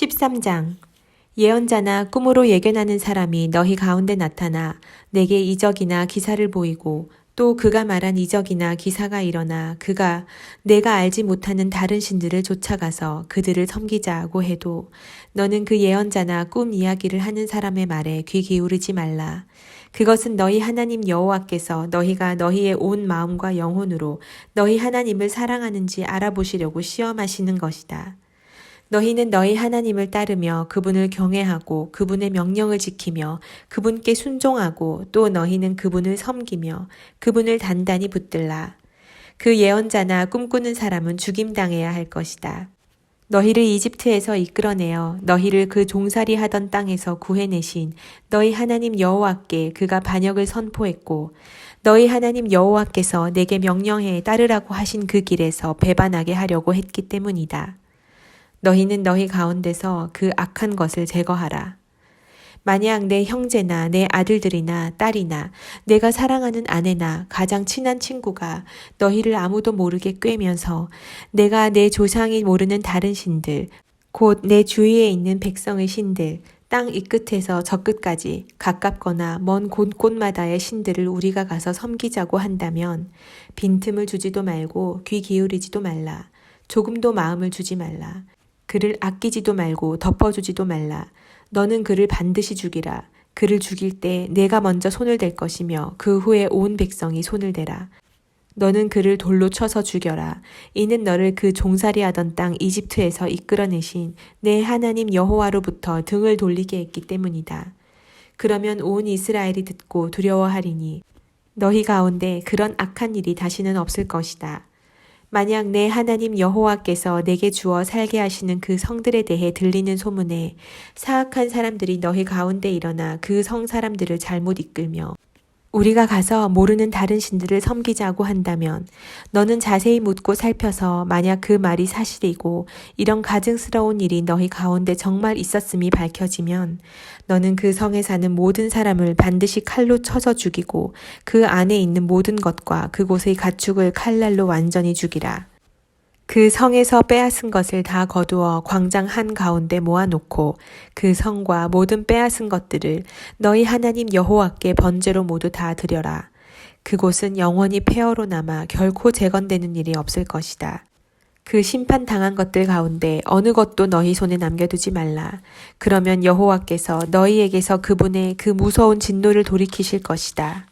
13장 예언자나 꿈으로 예견하는 사람이 너희 가운데 나타나 내게 이적이나 기사를 보이고 또 그가 말한 이적이나 기사가 일어나 그가 내가 알지 못하는 다른 신들을 쫓아가서 그들을 섬기자고 해도 너는 그 예언자나 꿈 이야기를 하는 사람의 말에 귀 기울이지 말라. 그것은 너희 하나님 여호와께서 너희가 너희의 온 마음과 영혼으로 너희 하나님을 사랑하는지 알아보시려고 시험하시는 것이다. 너희는 너희 하나님을 따르며 그분을 경외하고 그분의 명령을 지키며 그분께 순종하고 또 너희는 그분을 섬기며 그분을 단단히 붙들라. 그 예언자나 꿈꾸는 사람은 죽임당해야 할 것이다. 너희를 이집트에서 이끌어내어 너희를 그 종살이 하던 땅에서 구해내신 너희 하나님 여호와께 그가 반역을 선포했고 너희 하나님 여호와께서 내게 명령해 따르라고 하신 그 길에서 배반하게 하려고 했기 때문이다. 너희는 너희 가운데서 그 악한 것을 제거하라. 만약 내 형제나 내 아들들이나 딸이나 내가 사랑하는 아내나 가장 친한 친구가 너희를 아무도 모르게 꿰면서 내가 내 조상이 모르는 다른 신들, 곧 내 주위에 있는 백성의 신들, 땅 이 끝에서 저 끝까지 가깝거나 먼 곳곳마다의 신들을 우리가 가서 섬기자고 한다면 빈틈을 주지도 말고 귀 기울이지도 말라. 조금도 마음을 주지 말라. 그를 아끼지도 말고 덮어주지도 말라. 너는 그를 반드시 죽이라. 그를 죽일 때 내가 먼저 손을 댈 것이며 그 후에 온 백성이 손을 대라. 너는 그를 돌로 쳐서 죽여라. 이는 너를 그 종살이하던 땅 이집트에서 이끌어내신 내 하나님 여호와로부터 등을 돌리게 했기 때문이다. 그러면 온 이스라엘이 듣고 두려워하리니 너희 가운데 그런 악한 일이 다시는 없을 것이다. 만약 내 하나님 여호와께서 내게 주어 살게 하시는 그 성들에 대해 들리는 소문에 사악한 사람들이 너희 가운데 일어나 그 성 사람들을 잘못 이끌며 우리가 가서 모르는 다른 신들을 섬기자고 한다면 너는 자세히 묻고 살펴서 만약 그 말이 사실이고 이런 가증스러운 일이 너희 가운데 정말 있었음이 밝혀지면 너는 그 성에 사는 모든 사람을 반드시 칼로 쳐서 죽이고 그 안에 있는 모든 것과 그곳의 가축을 칼날로 완전히 죽이라. 그 성에서 빼앗은 것을 다 거두어 광장 한가운데 모아놓고 그 성과 모든 빼앗은 것들을 너희 하나님 여호와께 번제로 모두 다 드려라. 그곳은 영원히 폐허로 남아 결코 재건되는 일이 없을 것이다. 그 심판당한 것들 가운데 어느 것도 너희 손에 남겨두지 말라. 그러면 여호와께서 너희에게서 그분의 그 무서운 진노를 돌이키실 것이다.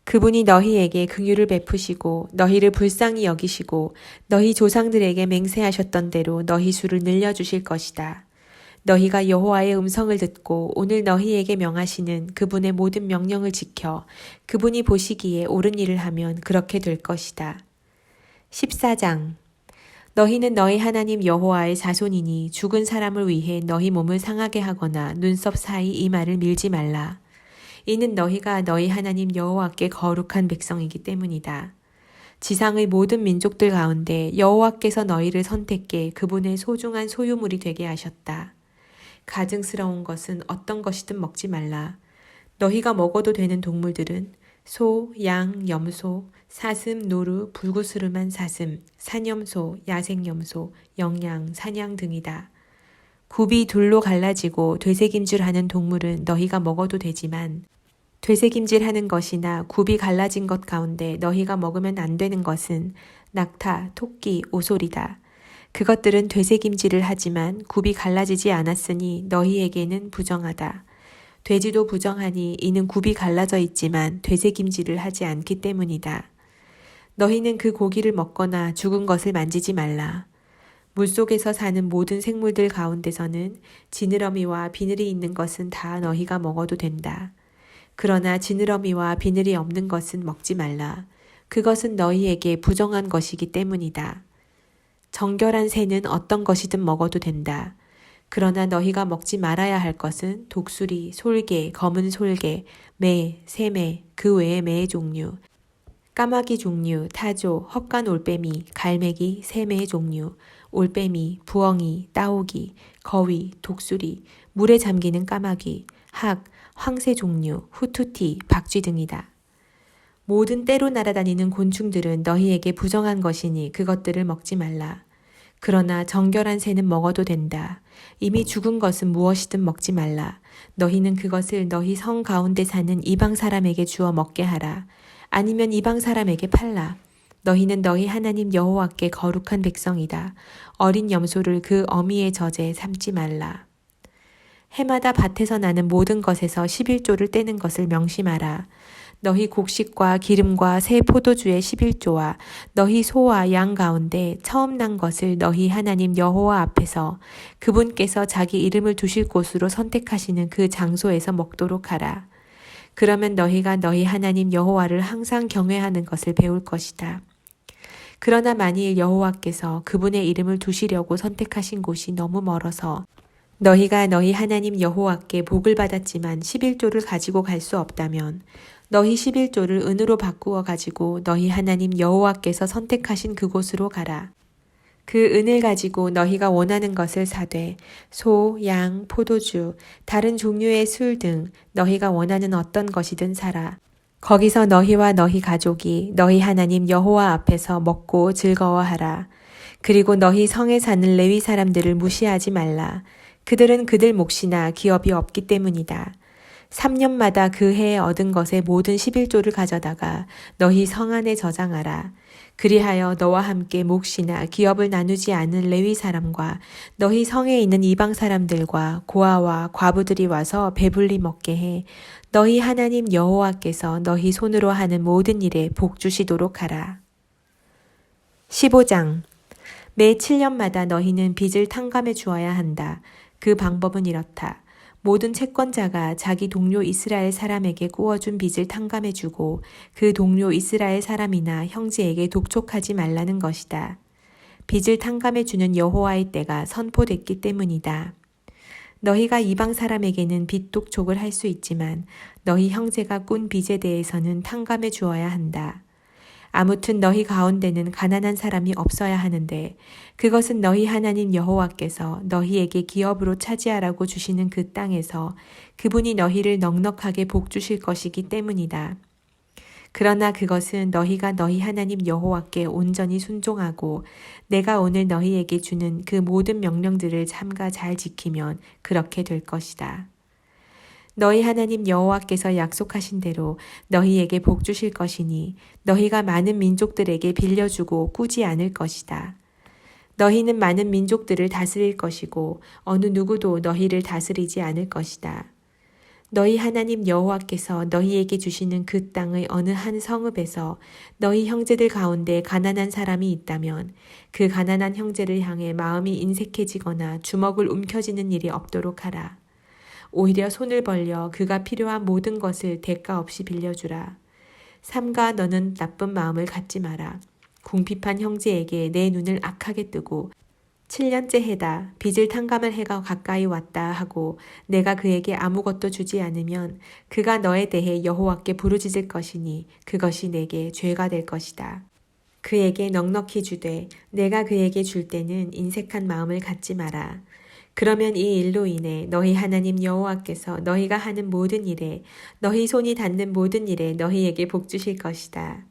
그분이 너희에게 긍휼을 베푸시고 너희를 불쌍히 여기시고 너희 조상들에게 맹세하셨던 대로 너희 수를 늘려주실 것이다. 너희가 여호와의 음성을 듣고 오늘 너희에게 명하시는 그분의 모든 명령을 지켜 그분이 보시기에 옳은 일을 하면 그렇게 될 것이다. 14장 너희는 너희 하나님 여호와의 자손이니 죽은 사람을 위해 너희 몸을 상하게 하거나 눈썹 사이 이마를 밀지 말라. 이는 너희가 너희 하나님 여호와께 거룩한 백성이기 때문이다. 지상의 모든 민족들 가운데 여호와께서 너희를 선택해 그분의 소중한 소유물이 되게 하셨다. 가증스러운 것은 어떤 것이든 먹지 말라. 너희가 먹어도 되는 동물들은 소, 양, 염소, 사슴, 노루, 불구스름한 사슴, 사념소, 야생염소, 영양, 사냥 등이다. 굽이 둘로 갈라지고 되새김질하는 동물은 너희가 먹어도 되지만 되새김질하는 것이나 굽이 갈라진 것 가운데 너희가 먹으면 안 되는 것은 낙타, 토끼, 오솔이다. 그것들은 되새김질을 하지만 굽이 갈라지지 않았으니 너희에게는 부정하다. 돼지도 부정하니 이는 굽이 갈라져 있지만 되새김질을 하지 않기 때문이다. 너희는 그 고기를 먹거나 죽은 것을 만지지 말라. 물속에서 사는 모든 생물들 가운데서는 지느러미와 비늘이 있는 것은 다 너희가 먹어도 된다. 그러나 지느러미와 비늘이 없는 것은 먹지 말라. 그것은 너희에게 부정한 것이기 때문이다. 정결한 새는 어떤 것이든 먹어도 된다. 그러나 너희가 먹지 말아야 할 것은 독수리, 솔개, 검은 솔개, 매, 새매, 그 외의 매의 종류, 까마귀 종류, 타조, 헛간 올빼미, 갈매기, 새매의 종류, 올빼미, 부엉이, 따오기, 거위, 독수리, 물에 잠기는 까마귀, 학, 황새 종류, 후투티, 박쥐 등이다. 모든 떼로 날아다니는 곤충들은 너희에게 부정한 것이니 그것들을 먹지 말라. 그러나 정결한 새는 먹어도 된다. 이미 죽은 것은 무엇이든 먹지 말라. 너희는 그것을 너희 성 가운데 사는 이방 사람에게 주어 먹게 하라. 아니면 이방 사람에게 팔라. 너희는 너희 하나님 여호와께 거룩한 백성이다. 어린 염소를 그 어미의 젖에 삼지 말라. 해마다 밭에서 나는 모든 것에서 11조를 떼는 것을 명심하라. 너희 곡식과 기름과 새 포도주의 11조와 너희 소와 양 가운데 처음 난 것을 너희 하나님 여호와 앞에서 그분께서 자기 이름을 두실 곳으로 선택하시는 그 장소에서 먹도록 하라. 그러면 너희가 너희 하나님 여호와를 항상 경외하는 것을 배울 것이다. 그러나 만일 여호와께서 그분의 이름을 두시려고 선택하신 곳이 너무 멀어서 너희가 너희 하나님 여호와께 복을 받았지만 11조를 가지고 갈 수 없다면 너희 11조를 은으로 바꾸어 가지고 너희 하나님 여호와께서 선택하신 그곳으로 가라. 그 은을 가지고 너희가 원하는 것을 사되 소, 양, 포도주, 다른 종류의 술 등 너희가 원하는 어떤 것이든 사라. 거기서 너희와 너희 가족이 너희 하나님 여호와 앞에서 먹고 즐거워하라. 그리고 너희 성에 사는 레위 사람들을 무시하지 말라. 그들은 그들 몫이나 기업이 없기 때문이다. 3년마다 그 해에 얻은 것의 모든 11조를 가져다가 너희 성 안에 저장하라. 그리하여 너와 함께 몫이나 기업을 나누지 않은 레위 사람과 너희 성에 있는 이방 사람들과 고아와 과부들이 와서 배불리 먹게 해 너희 하나님 여호와께서 너희 손으로 하는 모든 일에 복 주시도록 하라. 15장 매 7년마다 너희는 빚을 탕감해 주어야 한다. 그 방법은 이렇다. 모든 채권자가 자기 동료 이스라엘 사람에게 꾸어준 빚을 탕감해 주고 그 동료 이스라엘 사람이나 형제에게 독촉하지 말라는 것이다. 빚을 탕감해 주는 여호와의 때가 선포됐기 때문이다. 너희가 이방 사람에게는 빚 독촉을 할 수 있지만 너희 형제가 꾼 빚에 대해서는 탕감해 주어야 한다. 아무튼 너희 가운데는 가난한 사람이 없어야 하는데 그것은 너희 하나님 여호와께서 너희에게 기업으로 차지하라고 주시는 그 땅에서 그분이 너희를 넉넉하게 복 주실 것이기 때문이다. 그러나 그것은 너희가 너희 하나님 여호와께 온전히 순종하고 내가 오늘 너희에게 주는 그 모든 명령들을 삼가 잘 지키면 그렇게 될 것이다. 너희 하나님 여호와께서 약속하신 대로 너희에게 복 주실 것이니 너희가 많은 민족들에게 빌려주고 꾸지 않을 것이다. 너희는 많은 민족들을 다스릴 것이고 어느 누구도 너희를 다스리지 않을 것이다. 너희 하나님 여호와께서 너희에게 주시는 그 땅의 어느 한 성읍에서 너희 형제들 가운데 가난한 사람이 있다면 그 가난한 형제를 향해 마음이 인색해지거나 주먹을 움켜쥐는 일이 없도록 하라. 오히려 손을 벌려 그가 필요한 모든 것을 대가 없이 빌려주라. 삼가 너는 나쁜 마음을 갖지 마라. 궁핍한 형제에게 내 눈을 악하게 뜨고 7년째 해다 빚을 탕감할 해가 가까이 왔다 하고 내가 그에게 아무것도 주지 않으면 그가 너에 대해 여호와께 부르짖을 것이니 그것이 내게 죄가 될 것이다. 그에게 넉넉히 주되 내가 그에게 줄 때는 인색한 마음을 갖지 마라. 그러면 이 일로 인해 너희 하나님 여호와께서 너희가 하는 모든 일에 너희 손이 닿는 모든 일에 너희에게 복 주실 것이다.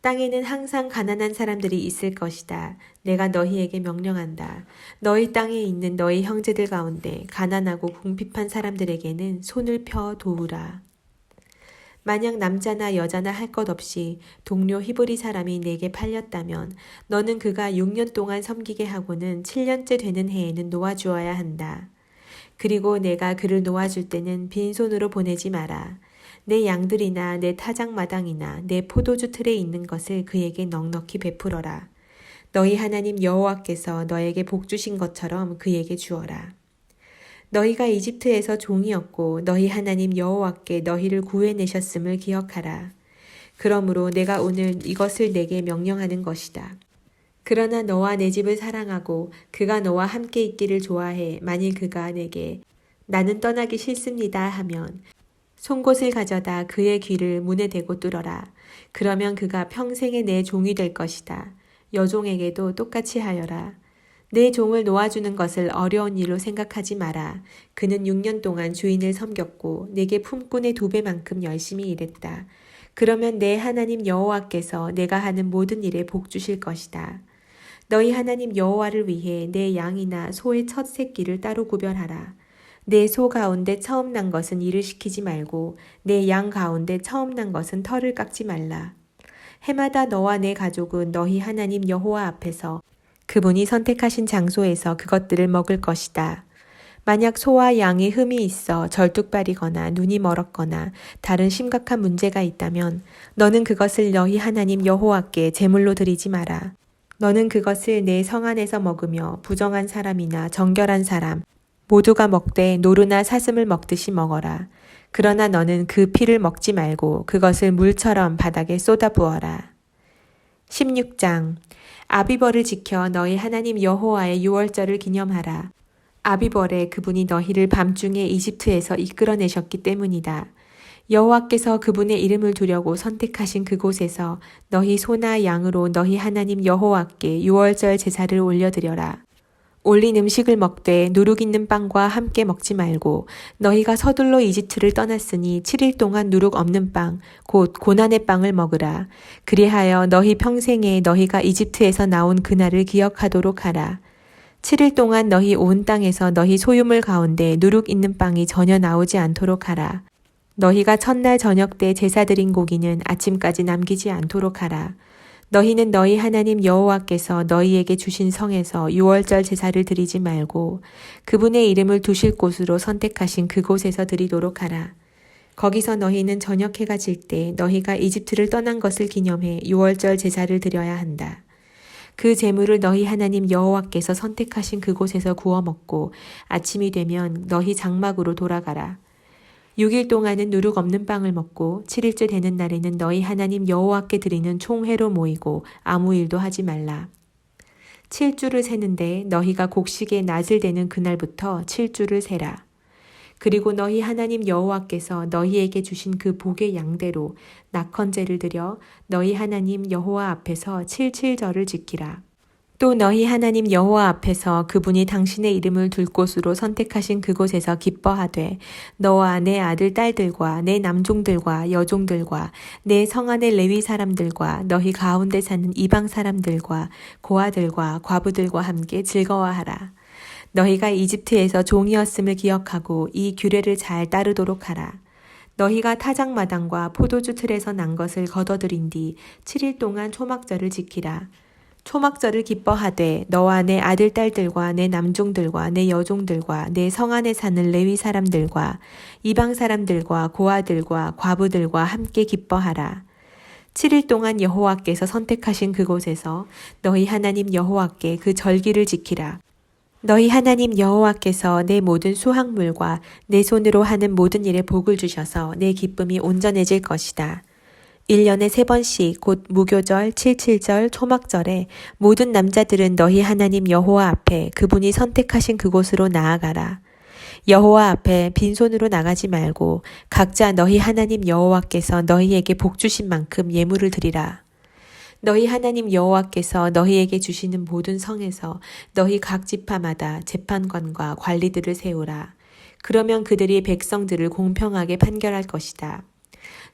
땅에는 항상 가난한 사람들이 있을 것이다. 내가 너희에게 명령한다. 너희 땅에 있는 너희 형제들 가운데 가난하고 궁핍한 사람들에게는 손을 펴 도우라. 만약 남자나 여자나 할 것 없이 동료 히브리 사람이 내게 팔렸다면 너는 그가 6년 동안 섬기게 하고는 7년째 되는 해에는 놓아주어야 한다. 그리고 내가 그를 놓아줄 때는 빈손으로 보내지 마라. 내 양들이나 내 타작마당이나 내 포도주 틀에 있는 것을 그에게 넉넉히 베풀어라. 너희 하나님 여호와께서 너에게 복 주신 것처럼 그에게 주어라. 너희가 이집트에서 종이었고 너희 하나님 여호와께 너희를 구해내셨음을 기억하라. 그러므로 내가 오늘 이것을 내게 명령하는 것이다. 그러나 너와 내 집을 사랑하고 그가 너와 함께 있기를 좋아해 만일 그가 내게 나는 떠나기 싫습니다 하면 송곳을 가져다 그의 귀를 문에 대고 뚫어라. 그러면 그가 평생에 내 종이 될 것이다. 여종에게도 똑같이 하여라. 내 종을 놓아주는 것을 어려운 일로 생각하지 마라. 그는 6년 동안 주인을 섬겼고 내게 품꾼의 2배만큼 열심히 일했다. 그러면 내 하나님 여호와께서 내가 하는 모든 일에 복 주실 것이다. 너희 하나님 여호와를 위해 내 양이나 소의 첫 새끼를 따로 구별하라. 내 소 가운데 처음 난 것은 일을 시키지 말고 내 양 가운데 처음 난 것은 털을 깎지 말라. 해마다 너와 내 가족은 너희 하나님 여호와 앞에서 그분이 선택하신 장소에서 그것들을 먹을 것이다. 만약 소와 양이 흠이 있어 절뚝발이거나 눈이 멀었거나 다른 심각한 문제가 있다면 너는 그것을 너희 하나님 여호와께 제물로 드리지 마라. 너는 그것을 내 성 안에서 먹으며 부정한 사람이나 정결한 사람 모두가 먹되 노루나 사슴을 먹듯이 먹어라. 그러나 너는 그 피를 먹지 말고 그것을 물처럼 바닥에 쏟아 부어라. 16장 아비벌을 지켜 너희 하나님 여호와의 유월절을 기념하라. 아비벌에 그분이 너희를 밤중에 이집트에서 이끌어내셨기 때문이다. 여호와께서 그분의 이름을 두려고 선택하신 그곳에서 너희 소나 양으로 너희 하나님 여호와께 유월절 제사를 올려드려라. 올린 음식을 먹되 누룩 있는 빵과 함께 먹지 말고 너희가 서둘러 이집트를 떠났으니 7일 동안 누룩 없는 빵, 곧 고난의 빵을 먹으라. 그리하여 너희 평생에 너희가 이집트에서 나온 그날을 기억하도록 하라. 7일 동안 너희 온 땅에서 너희 소유물 가운데 누룩 있는 빵이 전혀 나오지 않도록 하라. 너희가 첫날 저녁 때 제사 드린 고기는 아침까지 남기지 않도록 하라. 너희는 너희 하나님 여호와께서 너희에게 주신 성에서 유월절 제사를 드리지 말고 그분의 이름을 두실 곳으로 선택하신 그곳에서 드리도록 하라. 거기서 너희는 저녁 해가 질 때 너희가 이집트를 떠난 것을 기념해 유월절 제사를 드려야 한다. 그 제물을 너희 하나님 여호와께서 선택하신 그곳에서 구워 먹고 아침이 되면 너희 장막으로 돌아가라. 6일 동안은 누룩 없는 빵을 먹고 7일째 되는 날에는 너희 하나님 여호와께 드리는 총회로 모이고 아무 일도 하지 말라. 7주를 세는데 너희가 곡식의 낫을 되는 그날부터 7주를 세라. 그리고 너희 하나님 여호와께서 너희에게 주신 그 복의 양대로 낙헌제를 드려 너희 하나님 여호와 앞에서 7.7절을 지키라. 또 너희 하나님 여호와 앞에서 그분이 당신의 이름을 둘 곳으로 선택하신 그곳에서 기뻐하되 너와 내 아들 딸들과 내 남종들과 여종들과 내 성 안의 레위 사람들과 너희 가운데 사는 이방 사람들과 고아들과 과부들과 함께 즐거워하라. 너희가 이집트에서 종이었음을 기억하고 이 규례를 잘 따르도록 하라. 너희가 타작마당과 포도주 틀에서 난 것을 거둬들인 뒤 7일 동안 초막절을 지키라. 초막절을 기뻐하되 너와 내 아들 딸들과 내 남종들과 내 여종들과 내 성 안에 사는 레위 사람들과 이방 사람들과 고아들과 과부들과 함께 기뻐하라. 7일 동안 여호와께서 선택하신 그곳에서 너희 하나님 여호와께 그 절기를 지키라. 너희 하나님 여호와께서 내 모든 수확물과 내 손으로 하는 모든 일에 복을 주셔서 내 기쁨이 온전해질 것이다. 1년에 3번씩 곧 무교절, 7.7절, 초막절에 모든 남자들은 너희 하나님 여호와 앞에 그분이 선택하신 그곳으로 나아가라. 여호와 앞에 빈손으로 나가지 말고 각자 너희 하나님 여호와께서 너희에게 복 주신 만큼 예물을 드리라. 너희 하나님 여호와께서 너희에게 주시는 모든 성에서 너희 각 지파마다 재판관과 관리들을 세우라. 그러면 그들이 백성들을 공평하게 판결할 것이다.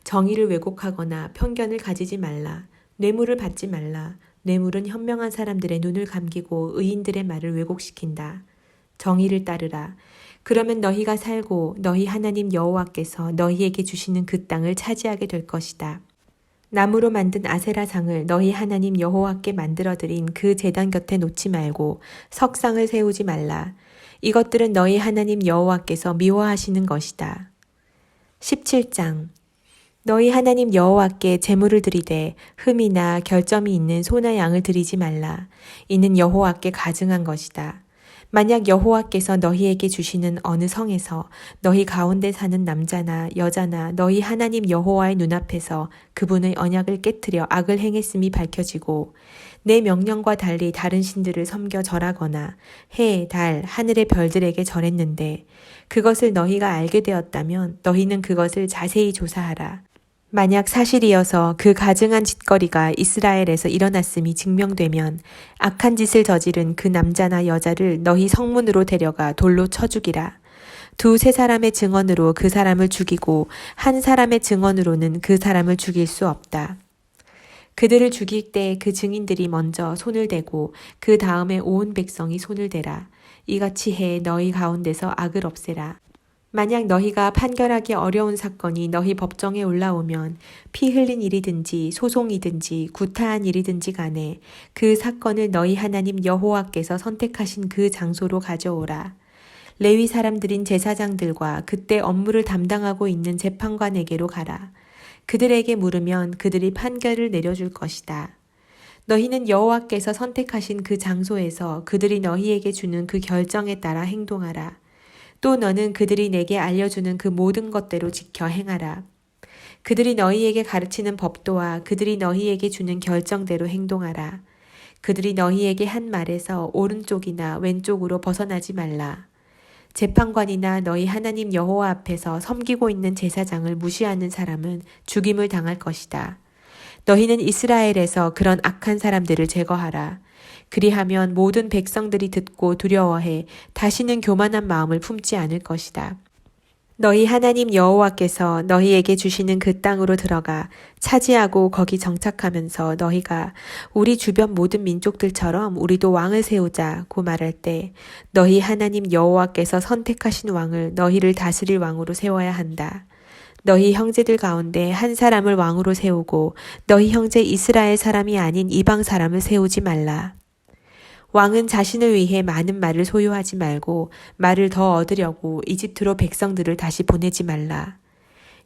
정의를 왜곡하거나 편견을 가지지 말라. 뇌물을 받지 말라. 뇌물은 현명한 사람들의 눈을 감기고 의인들의 말을 왜곡시킨다. 정의를 따르라. 그러면 너희가 살고 너희 하나님 여호와께서 너희에게 주시는 그 땅을 차지하게 될 것이다. 나무로 만든 아세라상을 너희 하나님 여호와께 만들어드린 그 제단 곁에 놓지 말고 석상을 세우지 말라. 이것들은 너희 하나님 여호와께서 미워하시는 것이다. 17장 너희 하나님 여호와께 제물을 드리되 흠이나 결점이 있는 소나 양을 드리지 말라. 이는 여호와께 가증한 것이다. 만약 여호와께서 너희에게 주시는 어느 성에서 너희 가운데 사는 남자나 여자나 너희 하나님 여호와의 눈앞에서 그분의 언약을 깨트려 악을 행했음이 밝혀지고 내 명령과 달리 다른 신들을 섬겨 절하거나 해, 달, 하늘의 별들에게 절했는데 그것을 너희가 알게 되었다면 너희는 그것을 자세히 조사하라. 만약 사실이어서 그 가증한 짓거리가 이스라엘에서 일어났음이 증명되면 악한 짓을 저지른 그 남자나 여자를 너희 성문으로 데려가 돌로 쳐 죽이라. 2-3사람의 증언으로 그 사람을 죽이고 한 사람의 증언으로는 그 사람을 죽일 수 없다. 그들을 죽일 때 그 증인들이 먼저 손을 대고 그 다음에 온 백성이 손을 대라. 이같이 해 너희 가운데서 악을 없애라. 만약 너희가 판결하기 어려운 사건이 너희 법정에 올라오면 피 흘린 일이든지 소송이든지 구타한 일이든지 간에 그 사건을 너희 하나님 여호와께서 선택하신 그 장소로 가져오라. 레위 사람들인 제사장들과 그때 업무를 담당하고 있는 재판관에게로 가라. 그들에게 물으면 그들이 판결을 내려줄 것이다. 너희는 여호와께서 선택하신 그 장소에서 그들이 너희에게 주는 그 결정에 따라 행동하라. 또 너는 그들이 내게 알려주는 그 모든 것대로 지켜 행하라. 그들이 너희에게 가르치는 법도와 그들이 너희에게 주는 결정대로 행동하라. 그들이 너희에게 한 말에서 오른쪽이나 왼쪽으로 벗어나지 말라. 재판관이나 너희 하나님 여호와 앞에서 섬기고 있는 제사장을 무시하는 사람은 죽임을 당할 것이다. 너희는 이스라엘에서 그런 악한 사람들을 제거하라. 그리하면 모든 백성들이 듣고 두려워해 다시는 교만한 마음을 품지 않을 것이다. 너희 하나님 여호와께서 너희에게 주시는 그 땅으로 들어가 차지하고 거기 정착하면서 너희가 우리 주변 모든 민족들처럼 우리도 왕을 세우자고 말할 때 너희 하나님 여호와께서 선택하신 왕을 너희를 다스릴 왕으로 세워야 한다. 너희 형제들 가운데 한 사람을 왕으로 세우고 너희 형제 이스라엘 사람이 아닌 이방 사람을 세우지 말라. 왕은 자신을 위해 많은 말을 소유하지 말고 말을 더 얻으려고 이집트로 백성들을 다시 보내지 말라.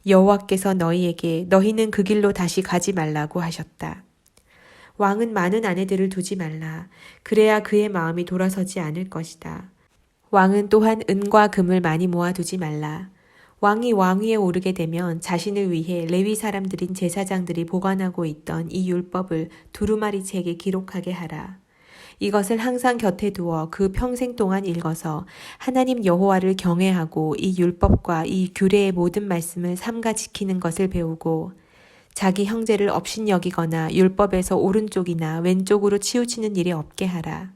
여호와께서 너희에게 너희는 그 길로 다시 가지 말라고 하셨다. 왕은 많은 아내들을 두지 말라. 그래야 그의 마음이 돌아서지 않을 것이다. 왕은 또한 은과 금을 많이 모아두지 말라. 왕이 왕위에 오르게 되면 자신을 위해 레위 사람들인 제사장들이 보관하고 있던 이 율법을 두루마리 책에 기록하게 하라. 이것을 항상 곁에 두어 그 평생 동안 읽어서 하나님 여호와를 경외하고 이 율법과 이 규례의 모든 말씀을 삼가 지키는 것을 배우고 자기 형제를 업신여기거나 율법에서 오른쪽이나 왼쪽으로 치우치는 일이 없게 하라.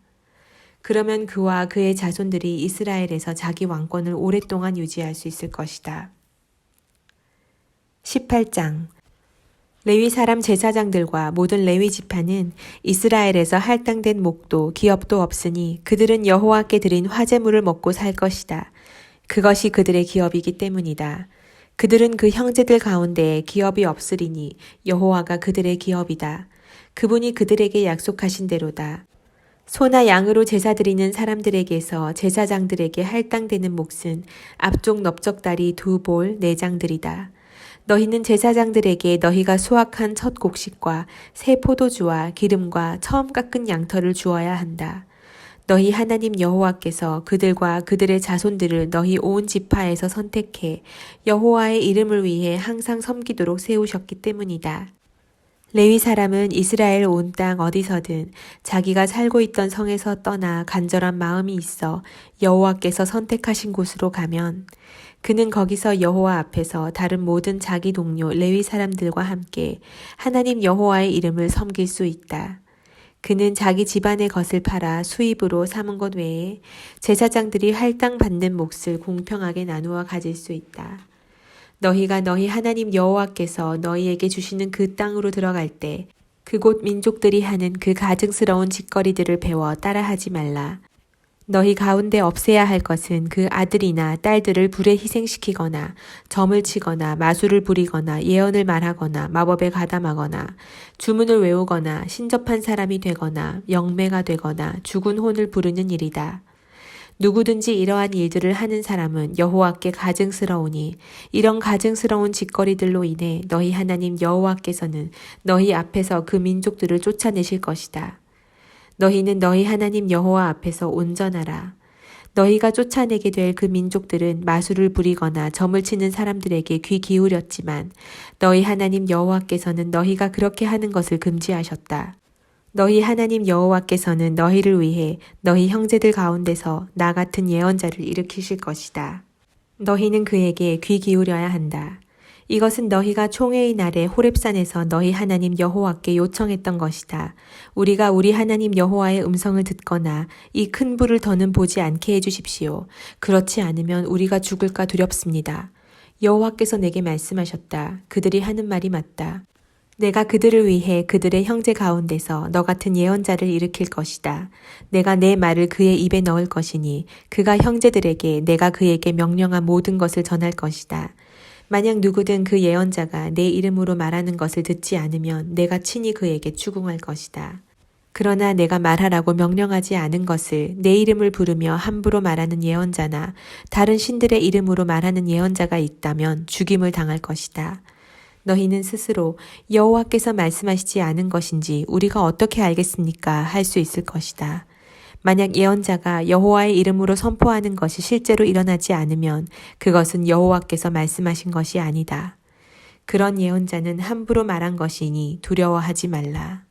그러면 그와 그의 자손들이 이스라엘에서 자기 왕권을 오랫동안 유지할 수 있을 것이다. 18장 레위 사람 제사장들과 모든 레위 지파는 이스라엘에서 할당된 목도 기업도 없으니 그들은 여호와께 드린 화제물을 먹고 살 것이다. 그것이 그들의 기업이기 때문이다. 그들은 그 형제들 가운데 기업이 없으리니 여호와가 그들의 기업이다. 그분이 그들에게 약속하신 대로다. 소나 양으로 제사 드리는 사람들에게서 제사장들에게 할당되는 몫은 앞쪽 넓적다리 2볼 내장들이다. 너희는 제사장들에게 너희가 수확한 첫 곡식과 새 포도주와 기름과 처음 깎은 양털을 주어야 한다. 너희 하나님 여호와께서 그들과 그들의 자손들을 너희 온 지파에서 선택해 여호와의 이름을 위해 항상 섬기도록 세우셨기 때문이다. 레위 사람은 이스라엘 온 땅 어디서든 자기가 살고 있던 성에서 떠나 간절한 마음이 있어 여호와께서 선택하신 곳으로 가면 그는 거기서 여호와 앞에서 다른 모든 자기 동료 레위 사람들과 함께 하나님 여호와의 이름을 섬길 수 있다. 그는 자기 집안의 것을 팔아 수입으로 삼은 것 외에 제사장들이 할당 받는 몫을 공평하게 나누어 가질 수 있다. 너희가 너희 하나님 여호와께서 너희에게 주시는 그 땅으로 들어갈 때 그곳 민족들이 하는 그 가증스러운 짓거리들을 배워 따라하지 말라. 너희 가운데 없애야 할 것은 그 아들이나 딸들을 불에 희생시키거나 점을 치거나 마술을 부리거나 예언을 말하거나 마법에 가담하거나 주문을 외우거나 신접한 사람이 되거나 영매가 되거나 죽은 혼을 부르는 일이다. 누구든지 이러한 일들을 하는 사람은 여호와께 가증스러우니 이런 가증스러운 짓거리들로 인해 너희 하나님 여호와께서는 너희 앞에서 그 민족들을 쫓아내실 것이다. 너희는 너희 하나님 여호와 앞에서 온전하라. 너희가 쫓아내게 될 그 민족들은 마술을 부리거나 점을 치는 사람들에게 귀 기울였지만 너희 하나님 여호와께서는 너희가 그렇게 하는 것을 금지하셨다. 너희 하나님 여호와께서는 너희를 위해 너희 형제들 가운데서 나 같은 예언자를 일으키실 것이다. 너희는 그에게 귀 기울여야 한다. 이것은 너희가 총회의 날에 호렙산에서 너희 하나님 여호와께 요청했던 것이다. 우리가 우리 하나님 여호와의 음성을 듣거나 이 큰 불을 더는 보지 않게 해주십시오. 그렇지 않으면 우리가 죽을까 두렵습니다. 여호와께서 내게 말씀하셨다. 그들이 하는 말이 맞다. 내가 그들을 위해 그들의 형제 가운데서 너 같은 예언자를 일으킬 것이다. 내가 내 말을 그의 입에 넣을 것이니 그가 형제들에게 내가 그에게 명령한 모든 것을 전할 것이다. 만약 누구든 그 예언자가 내 이름으로 말하는 것을 듣지 않으면 내가 친히 그에게 추궁할 것이다. 그러나 내가 말하라고 명령하지 않은 것을 내 이름을 부르며 함부로 말하는 예언자나 다른 신들의 이름으로 말하는 예언자가 있다면 죽임을 당할 것이다. 너희는 스스로 여호와께서 말씀하시지 않은 것인지 우리가 어떻게 알겠습니까? 할 수 있을 것이다. 만약 예언자가 여호와의 이름으로 선포하는 것이 실제로 일어나지 않으면 그것은 여호와께서 말씀하신 것이 아니다. 그런 예언자는 함부로 말한 것이니 두려워하지 말라.